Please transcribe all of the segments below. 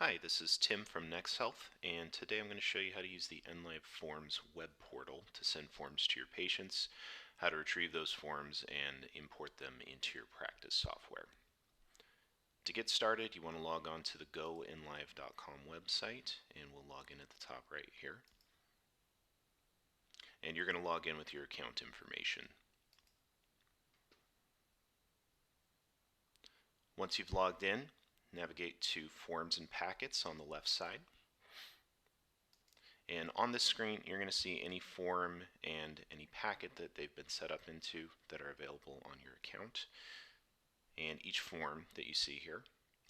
Hi, this is Tim from NextHealth, and today I'm going to show you how to use the Enlive Forms web portal to send forms to your patients, how to retrieve those forms, and import them into your practice software. To get started, you want to log on to the goenlive.com website, and we'll log in at the top right here. And you're going to log in with your account information. Once you've logged in, navigate to Forms and Packets on the left side. And on this screen, you're going to see any form and any packet that they've been set up into that are available on your account. And each form that you see here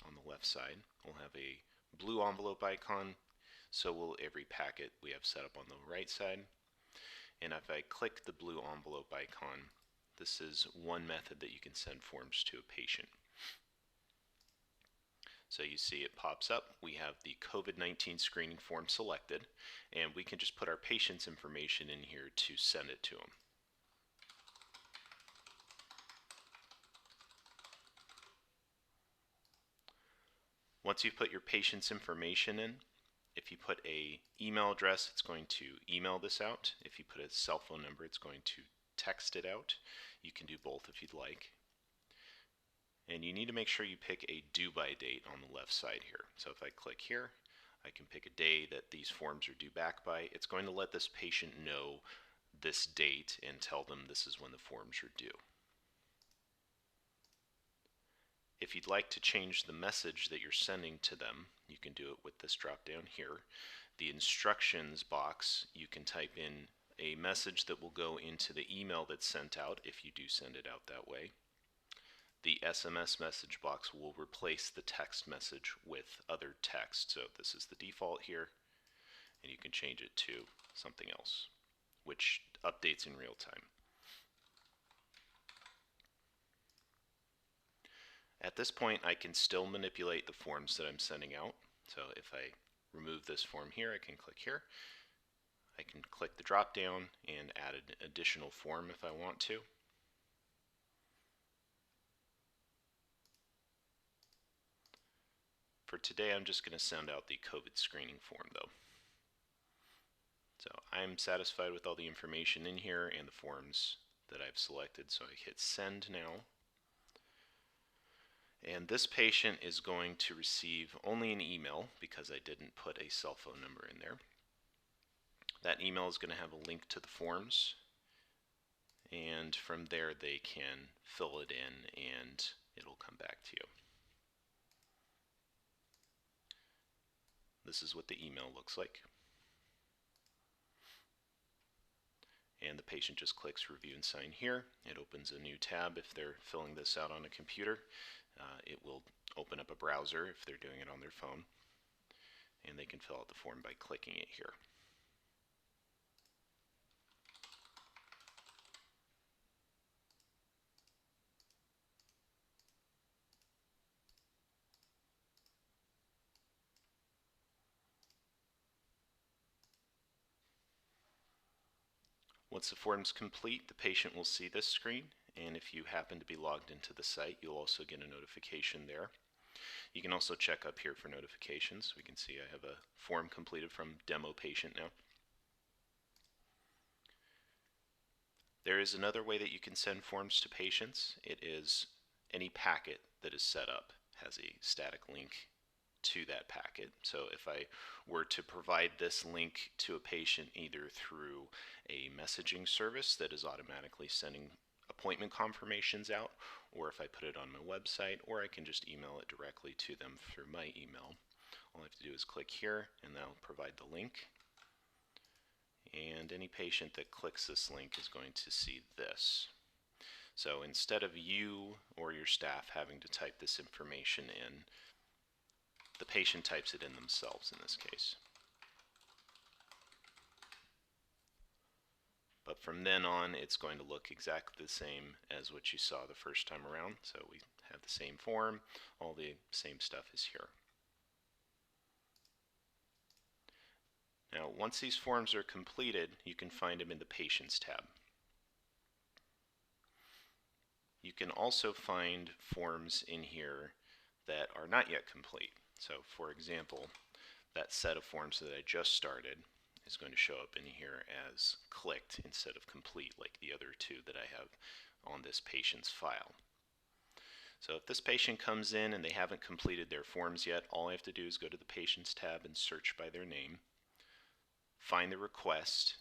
on the left side will have a blue envelope icon. So will every packet we have set up on the right side. And if I click the blue envelope icon, this is one method that you can send forms to a patient. So you see it pops up. We have the COVID-19 screening form selected, and we can just put our patient's information in here to send it to them. Once you've put your patient's information in, if you put an email address, it's going to email this out. If you put a cell phone number, it's going to text it out. You can do both if you'd like. And you need to make sure you pick a due by date on the left side here. So if I click here, I can pick a day that these forms are due back by. It's going to let this patient know this date and tell them this is when the forms are due. If you'd like to change the message that you're sending to them, you can do it with this drop down here. The instructions box, you can type in a message that will go into the email that's sent out if you do send it out that way. The SMS message box will replace the text message with other text. So this is the default here, and you can change it to something else, which updates in real time. At this point, I can still manipulate the forms that I'm sending out. So if I remove this form here, I can click here. I can click the drop down and add an additional form if I want to. For today, I'm just going to send out the COVID screening form though. So I'm satisfied with all the information in here and the forms that I've selected, so I hit send now. And this patient is going to receive only an email because I didn't put a cell phone number in there. That email is going to have a link to the forms, and from there they can fill it in and it'll come back to you. This is what the email looks like. And the patient just clicks review and sign here. It opens a new tab if they're filling this out on a computer. It will open up a browser if they're doing it on their phone, and they can fill out the form by clicking it here. Once the form's complete, the patient will see this screen, and if you happen to be logged into the site, you'll also get a notification there. You can also check up here for notifications. We can see I have a form completed from demo patient now. There is another way that you can send forms to patients. It is any packet that is set up has a static link to that packet. So if I were to provide this link to a patient either through a messaging service that is automatically sending appointment confirmations out, or if I put it on my website, or I can just email it directly to them through my email. All I have to do is click here and that'll provide the link. And any patient that clicks this link is going to see this. So instead of you or your staff having to type this information in, the patient types it in themselves in this case. But from then on, it's going to look exactly the same as what you saw the first time around. So we have the same form, all the same stuff is here. Now, once these forms are completed, you can find them in the Patients tab. You can also find forms in here that are not yet complete. So for example, that set of forms that I just started is going to show up in here as clicked instead of complete like the other two that I have on this patient's file. So if this patient comes in and they haven't completed their forms yet, all I have to do is go to the Patients tab and search by their name, find the request,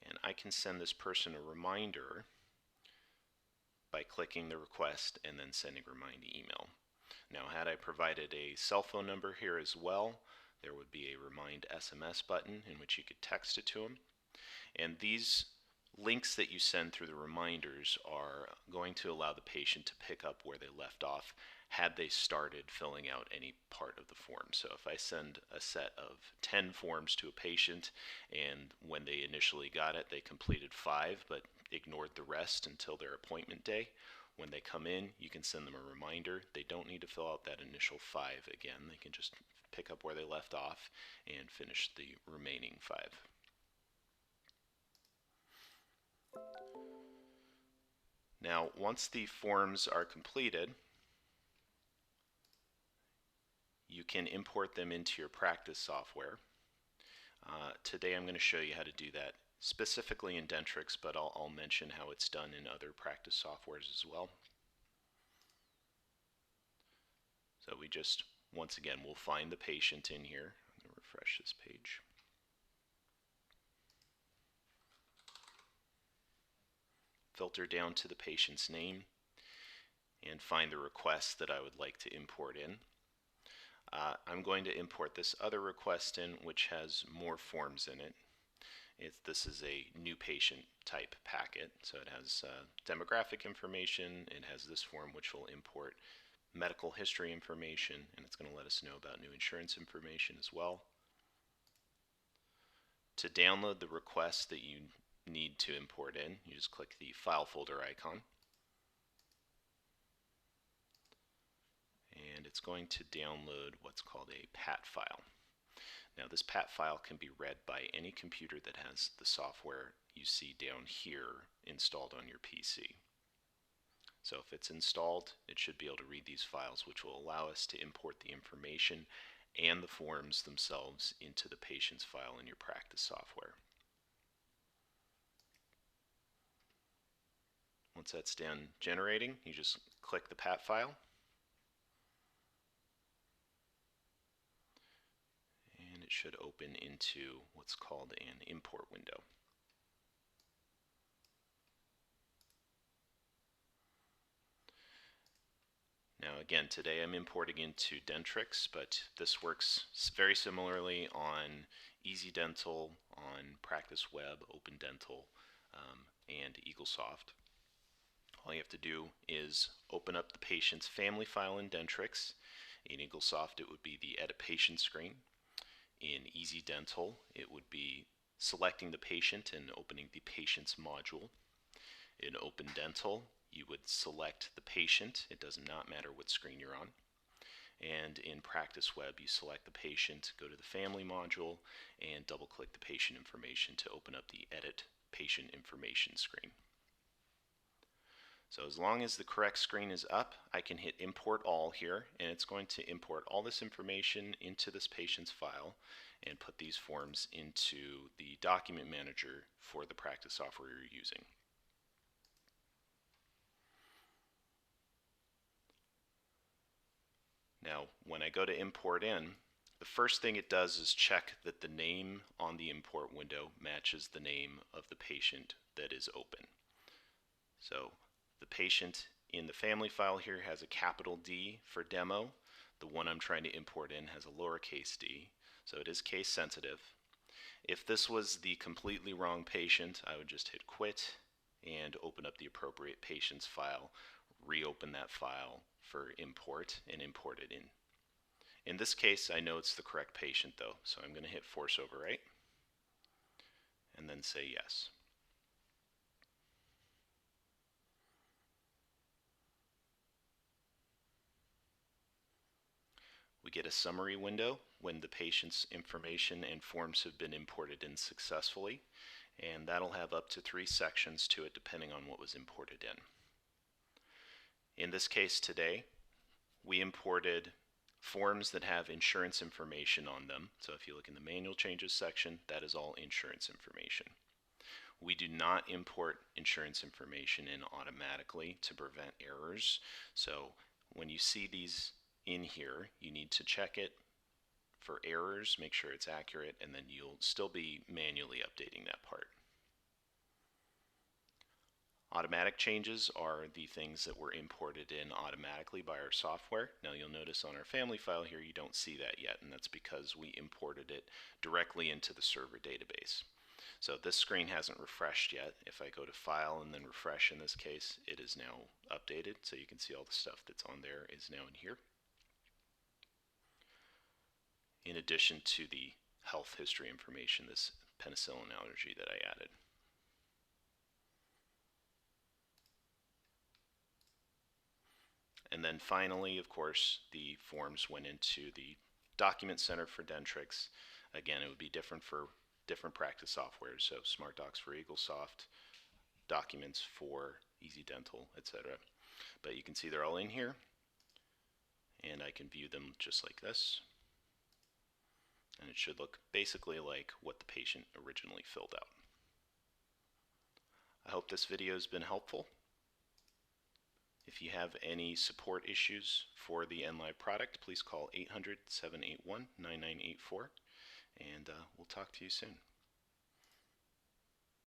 and I can send this person a reminder by clicking the request and then sending a reminder email. Now, had I provided a cell phone number here as well, there would be a remind SMS button in which you could text it to them. And these links that you send through the reminders are going to allow the patient to pick up where they left off had they started filling out any part of the form. So if I send a set of 10 forms to a patient and when they initially got it they completed 5 but ignored the rest until their appointment day, when they come in you can send them a reminder. They don't need to fill out that initial 5 again. They can just pick up where they left off and finish the remaining 5. Now, once the forms are completed, you can import them into your practice software. Today I'm going to show you how to do that specifically in Dentrix, but I'll mention how it's done in other practice softwares as well. So we just, once again, we'll find the patient in here. I'm going to refresh this page. Filter down to the patient's name and find the request that I would like to import in. I'm going to import this other request in which has more forms in it. This is a new patient type packet, so it has demographic information. It has this form which will import medical history information, and it's going to let us know about new insurance information as well. To download the request that you need to import in, you just click the file folder icon. And it's going to download what's called a PAT file. Now this PAT file can be read by any computer that has the software you see down here installed on your PC. So if it's installed, it should be able to read these files, which will allow us to import the information and the forms themselves into the patient's file in your practice software. Once that's done generating, you just click the PAT file. And it should open into what's called an import window. Now again, today I'm importing into Dentrix, but this works very similarly on Easy Dental, on Practice Web, Open Dental, and EagleSoft. All you have to do is open up the patient's family file in Dentrix. In EagleSoft it would be the Edit Patient screen. In Easy Dental it would be selecting the patient and opening the patient's module. In Open Dental you would select the patient. It does not matter what screen you're on. And in Practice Web, you select the patient, go to the Family module, and double-click the patient information to open up the Edit Patient Information screen. So as long as the correct screen is up, I can hit Import All here, and it's going to import all this information into this patient's file and put these forms into the document manager for the practice software you're using. Now, when I go to import in, the first thing it does is check that the name on the import window matches the name of the patient that is open. So the patient in the family file here has a capital D for demo. The one I'm trying to import in has a lowercase d, so it is case sensitive. If this was the completely wrong patient, I would just hit quit and open up the appropriate patient's file, reopen that file for import and import it in. In this case, I know it's the correct patient though, so I'm going to hit force overwrite and then say yes. We get a summary window when the patient's information and forms have been imported in successfully, and that'll have up to 3 sections to it depending on what was imported in. In this case today, we imported forms that have insurance information on them. So if you look in the manual changes section, that is all insurance information. We do not import insurance information in automatically to prevent errors. So when you see these in here, you need to check it for errors, make sure it's accurate, and then you'll still be manually updating that part. Automatic changes are the things that were imported in automatically by our software. Now you'll notice on our family file here you don't see that yet, and that's because we imported it directly into the server database. So this screen hasn't refreshed yet. If I go to File and then Refresh in this case, it is now updated, so you can see all the stuff that's on there is now in here. In addition to the health history information, this penicillin allergy that I added. And then finally, of course, the forms went into the document center for Dentrix. Again, it would be different for different practice softwares. So Smart Docs for EagleSoft, Documents for Easy Dental, etc. But you can see they're all in here, and I can view them just like this. And it should look basically like what the patient originally filled out. I hope this video has been helpful. If you have any support issues for the Enlive product, please call 800-781-9984, and we'll talk to you soon.